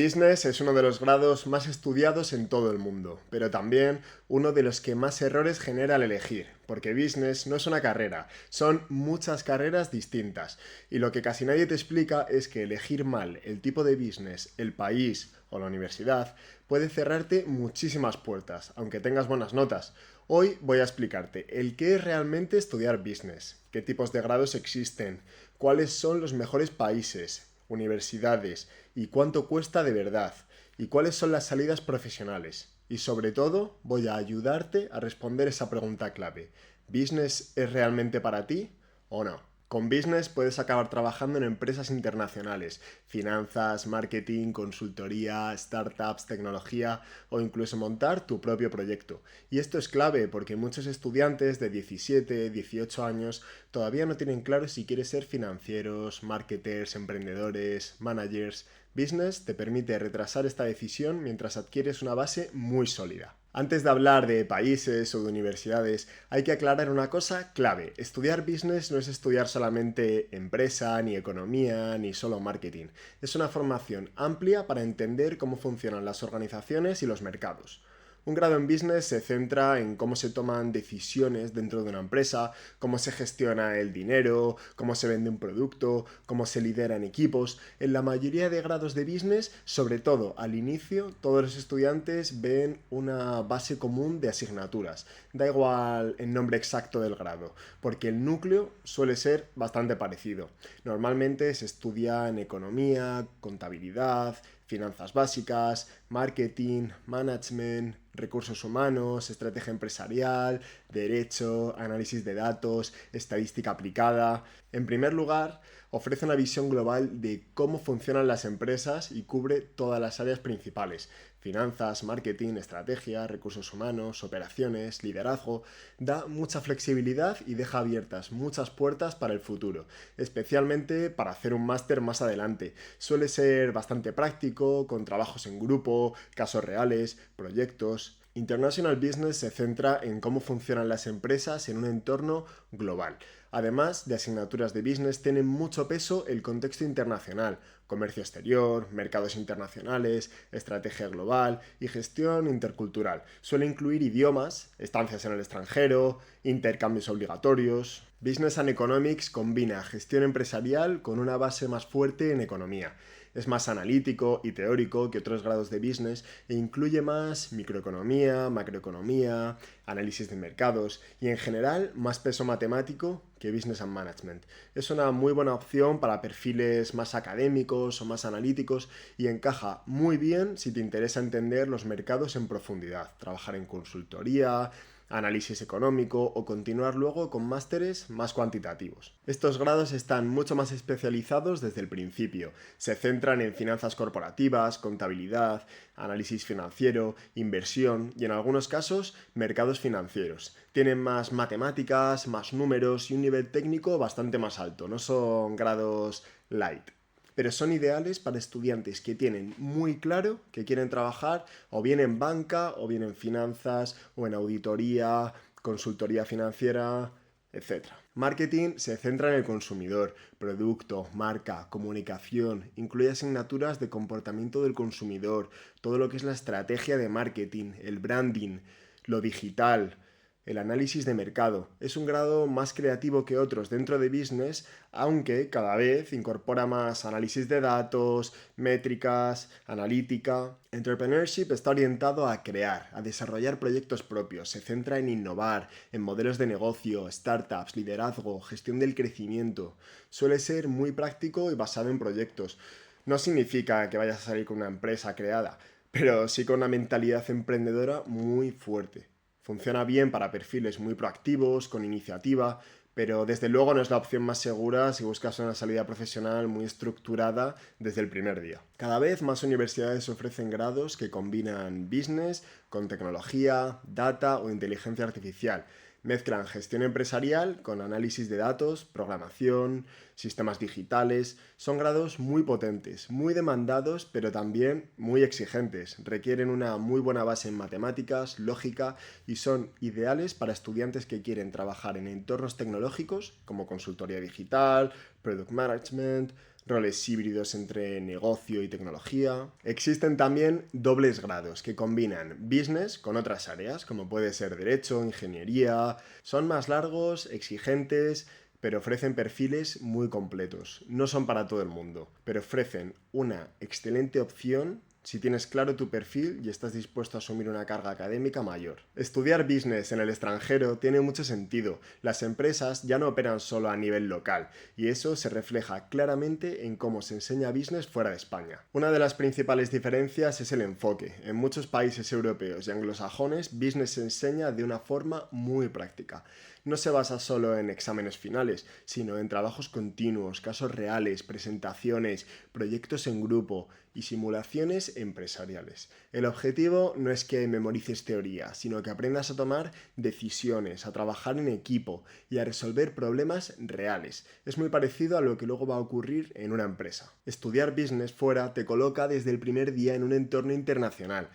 Business es uno de los grados más estudiados en todo el mundo, pero también uno de los que más errores genera al elegir, porque business no es una carrera, son muchas carreras distintas. Y lo que casi nadie te explica es que elegir mal el tipo de business, el país o la universidad puede cerrarte muchísimas puertas, aunque tengas buenas notas. Hoy voy a explicarte el qué es realmente estudiar business, qué tipos de grados existen, cuáles son los mejores países, universidades y cuánto cuesta de verdad y cuáles son las salidas profesionales. Y sobre todo voy a ayudarte a responder esa pregunta clave. ¿Business es realmente para ti o no? Con business puedes acabar trabajando en empresas internacionales, finanzas, marketing, consultoría, startups, tecnología o incluso montar tu propio proyecto. Y esto es clave porque muchos estudiantes de 17, 18 años todavía no tienen claro si quieren ser financieros, marketers, emprendedores, managers. Business te permite retrasar esta decisión mientras adquieres una base muy sólida. Antes de hablar de países o de universidades, hay que aclarar una cosa clave. Estudiar business no es estudiar solamente empresa, ni economía, ni solo marketing. Es una formación amplia para entender cómo funcionan las organizaciones y los mercados. Un grado en business se centra en cómo se toman decisiones dentro de una empresa, cómo se gestiona el dinero, cómo se vende un producto, cómo se lideran equipos. En la mayoría de grados de business, sobre todo al inicio, todos los estudiantes ven una base común de asignaturas. Da igual el nombre exacto del grado, porque el núcleo suele ser bastante parecido. Normalmente se estudia en economía, contabilidad, finanzas básicas, marketing, management, recursos humanos, estrategia empresarial, derecho, análisis de datos, estadística aplicada. En primer lugar, ofrece una visión global de cómo funcionan las empresas y cubre todas las áreas principales: finanzas, marketing, estrategia, recursos humanos, operaciones, liderazgo. Da mucha flexibilidad y deja abiertas muchas puertas para el futuro, especialmente para hacer un máster más adelante. Suele ser bastante práctico, con trabajos en grupo, casos reales, proyectos. International Business se centra en cómo funcionan las empresas en un entorno global. Además de asignaturas de business, tiene mucho peso el contexto internacional: comercio exterior, mercados internacionales, estrategia global y gestión intercultural. Suele incluir idiomas, estancias en el extranjero, intercambios obligatorios. Business and Economics combina gestión empresarial con una base más fuerte en economía. Es más analítico y teórico que otros grados de business e incluye más microeconomía, macroeconomía, análisis de mercados y en general más peso matemático que Business and Management. Es una muy buena opción para perfiles más académicos o más analíticos y encaja muy bien si te interesa entender los mercados en profundidad, trabajar en consultoría, análisis económico o continuar luego con másteres más cuantitativos. Estos grados están mucho más especializados desde el principio. Se centran en finanzas corporativas, contabilidad, análisis financiero, inversión y en algunos casos mercados financieros. Tienen más matemáticas, más números y un nivel técnico bastante más alto. No son grados light, pero son ideales para estudiantes que tienen muy claro que quieren trabajar o bien en banca, o bien en finanzas, o en auditoría, consultoría financiera, etc. Marketing se centra en el consumidor: producto, marca, comunicación, incluye asignaturas de comportamiento del consumidor, todo lo que es la estrategia de marketing, el branding, lo digital, el análisis de mercado. Es un grado más creativo que otros dentro de business, aunque cada vez incorpora más análisis de datos, métricas, analítica. Entrepreneurship está orientado a crear, a desarrollar proyectos propios. Se centra en innovar, en modelos de negocio, startups, liderazgo, gestión del crecimiento. Suele ser muy práctico y basado en proyectos. No significa que vayas a salir con una empresa creada, pero sí con una mentalidad emprendedora muy fuerte. Funciona bien para perfiles muy proactivos, con iniciativa, pero desde luego no es la opción más segura si buscas una salida profesional muy estructurada desde el primer día. Cada vez más universidades ofrecen grados que combinan business con tecnología, data o inteligencia artificial. Mezclan gestión empresarial con análisis de datos, programación, sistemas digitales. Son grados muy potentes, muy demandados, pero también muy exigentes. Requieren una muy buena base en matemáticas, lógica y son ideales para estudiantes que quieren trabajar en entornos tecnológicos como consultoría digital, product management, roles híbridos entre negocio y tecnología. Existen también dobles grados que combinan business con otras áreas, como puede ser derecho, ingeniería. Son más largos, exigentes, pero ofrecen perfiles muy completos. No son para todo el mundo, pero ofrecen una excelente opción si tienes claro tu perfil y estás dispuesto a asumir una carga académica mayor. Estudiar business en el extranjero tiene mucho sentido. Las empresas ya no operan solo a nivel local y eso se refleja claramente en cómo se enseña business fuera de España. Una de las principales diferencias es el enfoque. En muchos países europeos y anglosajones, business se enseña de una forma muy práctica. No se basa solo en exámenes finales, sino en trabajos continuos, casos reales, presentaciones, proyectos en grupo y simulaciones empresariales. El objetivo no es que memorices teoría, sino que aprendas a tomar decisiones, a trabajar en equipo y a resolver problemas reales. Es muy parecido a lo que luego va a ocurrir en una empresa. Estudiar business fuera te coloca desde el primer día en un entorno internacional.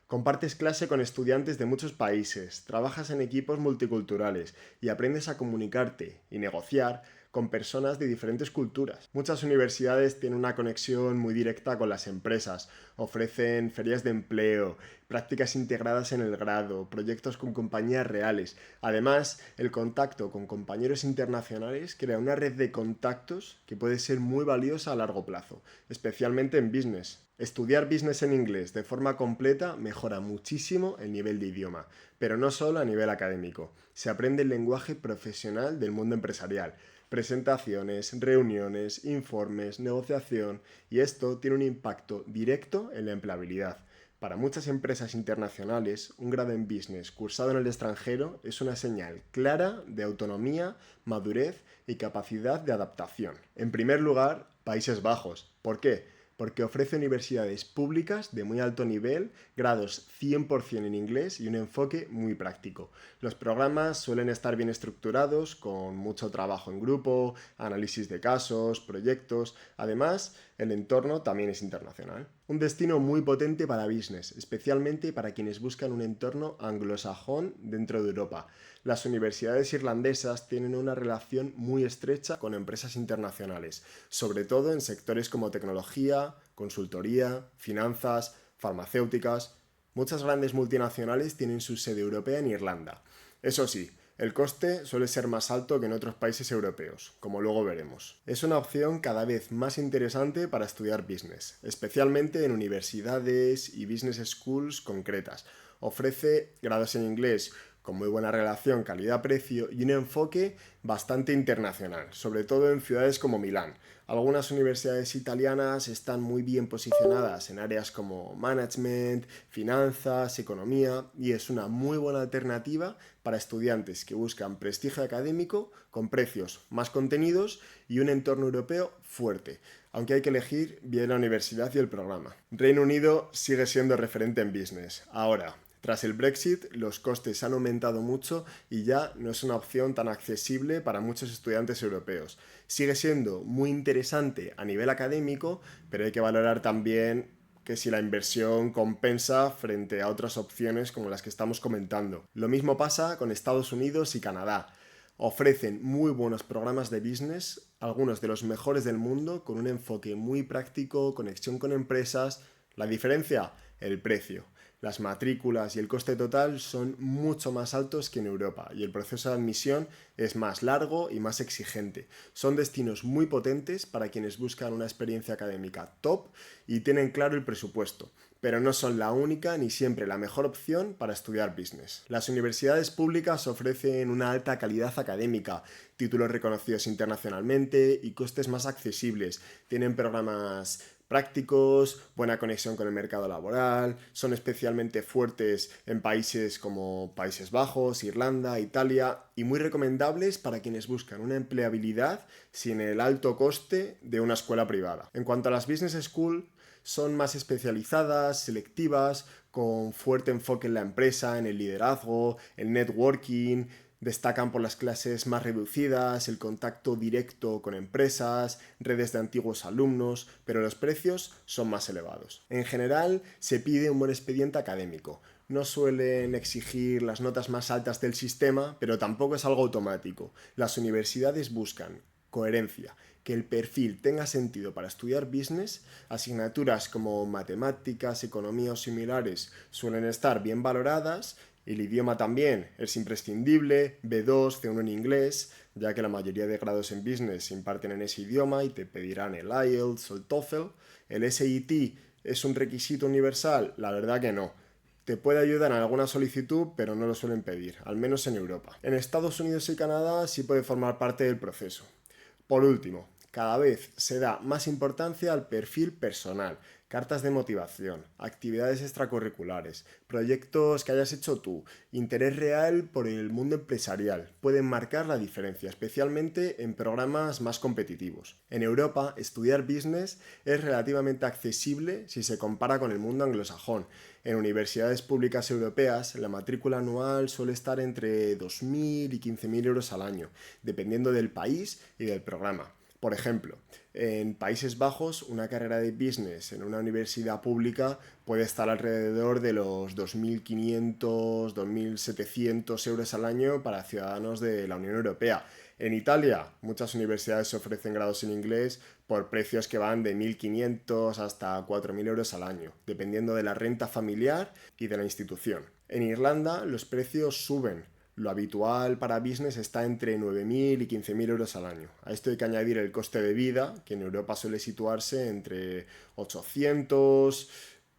Compartes clase con estudiantes de muchos países, trabajas en equipos multiculturales y aprendes a comunicarte y negociar con personas de diferentes culturas. Muchas universidades tienen una conexión muy directa con las empresas, ofrecen ferias de empleo, prácticas integradas en el grado, proyectos con compañías reales. Además, el contacto con compañeros internacionales crea una red de contactos que puede ser muy valiosa a largo plazo, especialmente en business. Estudiar business en inglés de forma completa mejora muchísimo el nivel de idioma, pero no solo a nivel académico. Se aprende el lenguaje profesional del mundo empresarial, presentaciones, reuniones, informes, negociación, y esto tiene un impacto directo en la empleabilidad. Para muchas empresas internacionales, un grado en business cursado en el extranjero es una señal clara de autonomía, madurez y capacidad de adaptación. En primer lugar, Países Bajos. ¿Por qué? Porque ofrece universidades públicas de muy alto nivel, grados 100% en inglés y un enfoque muy práctico. Los programas suelen estar bien estructurados, con mucho trabajo en grupo, análisis de casos, proyectos. Además, el entorno también es internacional. Un destino muy potente para business, especialmente para quienes buscan un entorno anglosajón dentro de Europa. Las universidades irlandesas tienen una relación muy estrecha con empresas internacionales, sobre todo en sectores como tecnología, consultoría, finanzas, farmacéuticas. Muchas grandes multinacionales tienen su sede europea en Irlanda. Eso sí, el coste suele ser más alto que en otros países europeos, como luego veremos. Es una opción cada vez más interesante para estudiar business, especialmente en universidades y business schools concretas. Ofrece grados en inglés con muy buena relación calidad-precio y un enfoque bastante internacional, sobre todo en ciudades como Milán. Algunas universidades italianas están muy bien posicionadas en áreas como management, finanzas, economía, y es una muy buena alternativa para estudiantes que buscan prestigio académico con precios más contenidos y un entorno europeo fuerte, aunque hay que elegir bien la universidad y el programa. Reino Unido sigue siendo referente en business. Ahora, tras el Brexit, los costes han aumentado mucho y ya no es una opción tan accesible para muchos estudiantes europeos. Sigue siendo muy interesante a nivel académico, pero hay que valorar también que si la inversión compensa frente a otras opciones como las que estamos comentando. Lo mismo pasa con Estados Unidos y Canadá. Ofrecen muy buenos programas de business, algunos de los mejores del mundo, con un enfoque muy práctico, conexión con empresas. La diferencia, el precio. Las matrículas y el coste total son mucho más altos que en Europa y el proceso de admisión es más largo y más exigente. Son destinos muy potentes para quienes buscan una experiencia académica top y tienen claro el presupuesto, pero no son la única ni siempre la mejor opción para estudiar business. Las universidades públicas ofrecen una alta calidad académica, títulos reconocidos internacionalmente y costes más accesibles. Tienen programas prácticos, buena conexión con el mercado laboral, son especialmente fuertes en países como Países Bajos, Irlanda, Italia, y muy recomendables para quienes buscan una empleabilidad sin el alto coste de una escuela privada. En cuanto a las Business School, son más especializadas, selectivas, con fuerte enfoque en la empresa, en el liderazgo, el networking. Destacan por las clases más reducidas, el contacto directo con empresas, redes de antiguos alumnos, pero los precios son más elevados. En general, se pide un buen expediente académico. No suelen exigir las notas más altas del sistema, pero tampoco es algo automático. Las universidades buscan coherencia, que el perfil tenga sentido para estudiar business, asignaturas como matemáticas, economía o similares suelen estar bien valoradas. El idioma también es imprescindible, B2, C1 en inglés, ya que la mayoría de grados en business se imparten en ese idioma y te pedirán el IELTS o el TOEFL. El SAT es un requisito universal, la verdad que no. Te puede ayudar en alguna solicitud, pero no lo suelen pedir, al menos en Europa. En Estados Unidos y Canadá sí puede formar parte del proceso. Por último, cada vez se da más importancia al perfil personal, cartas de motivación, actividades extracurriculares, proyectos que hayas hecho tú, interés real por el mundo empresarial. Pueden marcar la diferencia, especialmente en programas más competitivos. En Europa, estudiar business es relativamente accesible si se compara con el mundo anglosajón. En universidades públicas europeas, la matrícula anual suele estar entre 2.000 y 15.000 euros al año, dependiendo del país y del programa. Por ejemplo, en Países Bajos, una carrera de business en una universidad pública puede estar alrededor de los 2.500, 2.700 euros al año para ciudadanos de la Unión Europea. En Italia, muchas universidades ofrecen grados en inglés por precios que van de 1.500 hasta 4.000 euros al año, dependiendo de la renta familiar y de la institución. En Irlanda, los precios suben. Lo habitual para business está entre 9.000 y 15.000 euros al año. A esto hay que añadir el coste de vida, que en Europa suele situarse entre 800,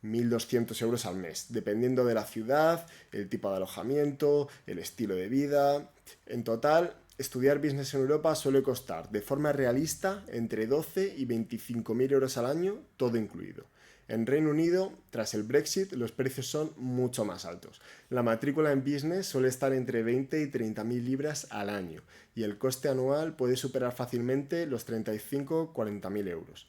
1.200 euros al mes, dependiendo de la ciudad, el tipo de alojamiento, el estilo de vida. En total, estudiar business en Europa suele costar de forma realista entre 12 y 25.000 euros al año, todo incluido. En Reino Unido, tras el Brexit, los precios son mucho más altos. La matrícula en business suele estar entre 20 y 30.000 libras al año y el coste anual puede superar fácilmente los 35 40.000 euros.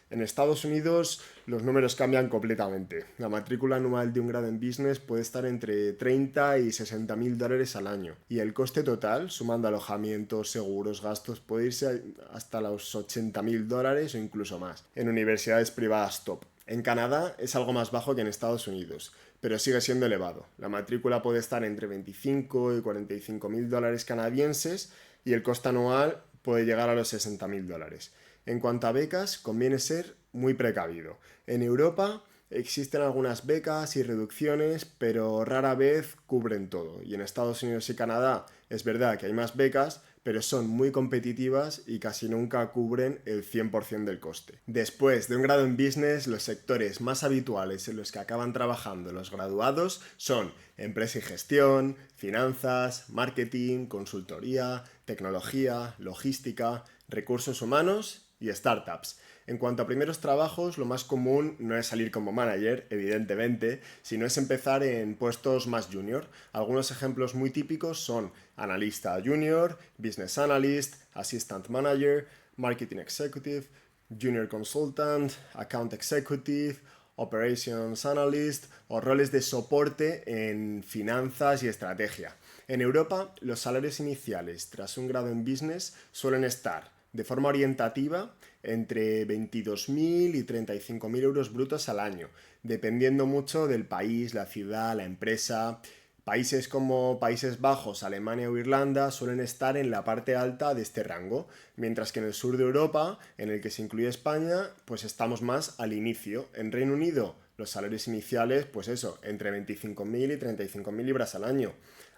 En Estados Unidos los números cambian completamente. La matrícula anual de un grado en business puede estar entre 30 y 60.000 dólares al año y el coste total, sumando alojamientos, seguros, gastos, puede irse hasta los 80.000 dólares o incluso más, en universidades privadas top. En Canadá es algo más bajo que en Estados Unidos, pero sigue siendo elevado. La matrícula puede estar entre 25 y 45.000 dólares canadienses y el coste anual puede llegar a los 60.000 dólares. En cuanto a becas, conviene ser muy precavido. En Europa existen algunas becas y reducciones, pero rara vez cubren todo. Y en Estados Unidos y Canadá es verdad que hay más becas, pero son muy competitivas y casi nunca cubren el 100% del coste. Después de un grado en business, los sectores más habituales en los que acaban trabajando los graduados son empresa y gestión, finanzas, marketing, consultoría, tecnología, logística, recursos humanos y startups. En cuanto a primeros trabajos, lo más común no es salir como manager, evidentemente, sino es empezar en puestos más junior. Algunos ejemplos muy típicos son analista junior, business analyst, assistant manager, marketing executive, junior consultant, account executive, operations analyst o roles de soporte en finanzas y estrategia. En Europa, los salarios iniciales tras un grado en business suelen estar de forma orientativa entre 22.000 y 35.000 euros brutos al año, dependiendo mucho del país, la ciudad, la empresa. Países como Países Bajos, Alemania o Irlanda suelen estar en la parte alta de este rango, mientras que en el sur de Europa, en el que se incluye España, pues estamos más al inicio. En Reino Unido, los salarios iniciales, pues eso, entre 25.000 y 35.000 libras al año,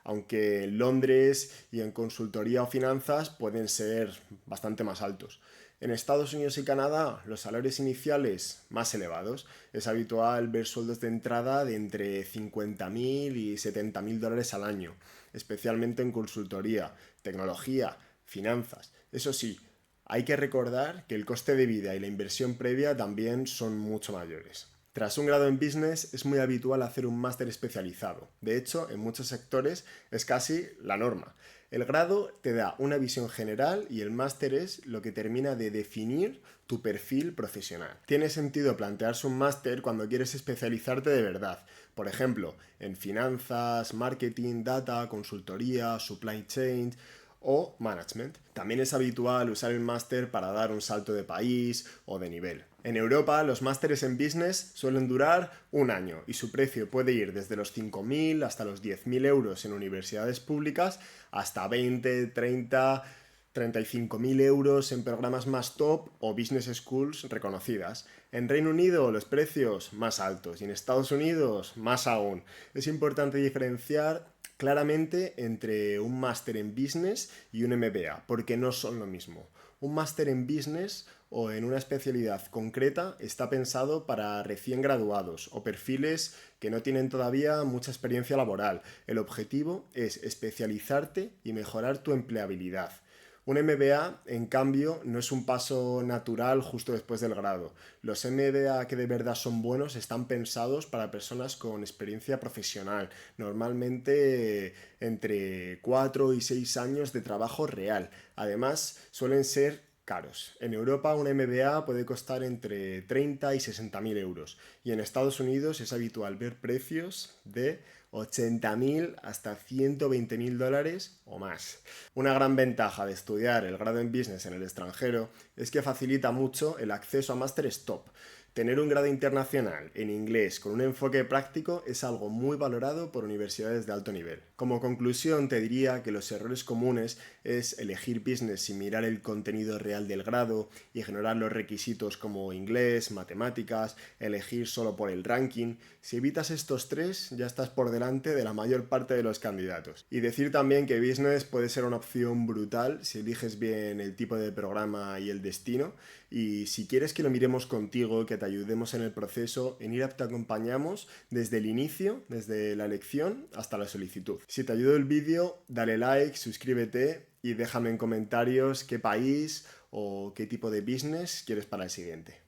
aunque en Londres y en consultoría o finanzas pueden ser bastante más altos. En Estados Unidos y Canadá, los salarios iniciales más elevados. Es habitual ver sueldos de entrada de entre 50.000 y 70.000 dólares al año, especialmente en consultoría, tecnología, finanzas. Eso sí, hay que recordar que el coste de vida y la inversión previa también son mucho mayores. Tras un grado en business es muy habitual hacer un máster especializado. De hecho, en muchos sectores es casi la norma. El grado te da una visión general y el máster es lo que termina de definir tu perfil profesional. Tiene sentido plantearse un máster cuando quieres especializarte de verdad. Por ejemplo, en finanzas, marketing, data, consultoría, supply chain o management. También es habitual usar el máster para dar un salto de país o de nivel. En Europa, los másteres en business suelen durar un año y su precio puede ir desde los 5.000 hasta los 10.000 euros en universidades públicas hasta 20, 30, 35.000 euros en programas más top o business schools reconocidas. En Reino Unido los precios más altos y en Estados Unidos más aún. Es importante diferenciar claramente entre un máster en business y un MBA, porque no son lo mismo. Un máster en business o en una especialidad concreta está pensado para recién graduados o perfiles que no tienen todavía mucha experiencia laboral. El objetivo es especializarte y mejorar tu empleabilidad. Un MBA, en cambio, no es un paso natural justo después del grado. Los MBA que de verdad son buenos están pensados para personas con experiencia profesional, normalmente entre 4 y 6 años de trabajo real. Además, suelen ser caros. En Europa un MBA puede costar entre 30 y 60.000 euros y en Estados Unidos es habitual ver precios de 80.000 hasta 120.000 dólares o más. Una gran ventaja de estudiar el grado en business en el extranjero es que facilita mucho el acceso a másteres top. Tener un grado internacional en inglés con un enfoque práctico es algo muy valorado por universidades de alto nivel. Como conclusión te diría que los errores comunes es elegir business sin mirar el contenido real del grado, ignorar los requisitos como inglés, matemáticas, elegir solo por el ranking. Si evitas estos tres ya estás por delante de la mayor parte de los candidatos. Y decir también que business puede ser una opción brutal si eliges bien el tipo de programa y el destino. Y si quieres que lo miremos contigo, que te ayudemos en el proceso, en IRAP te acompañamos desde el inicio, desde la elección hasta la solicitud. Si te ayudó el vídeo, dale like, suscríbete y déjame en comentarios qué país o qué tipo de business quieres para el siguiente.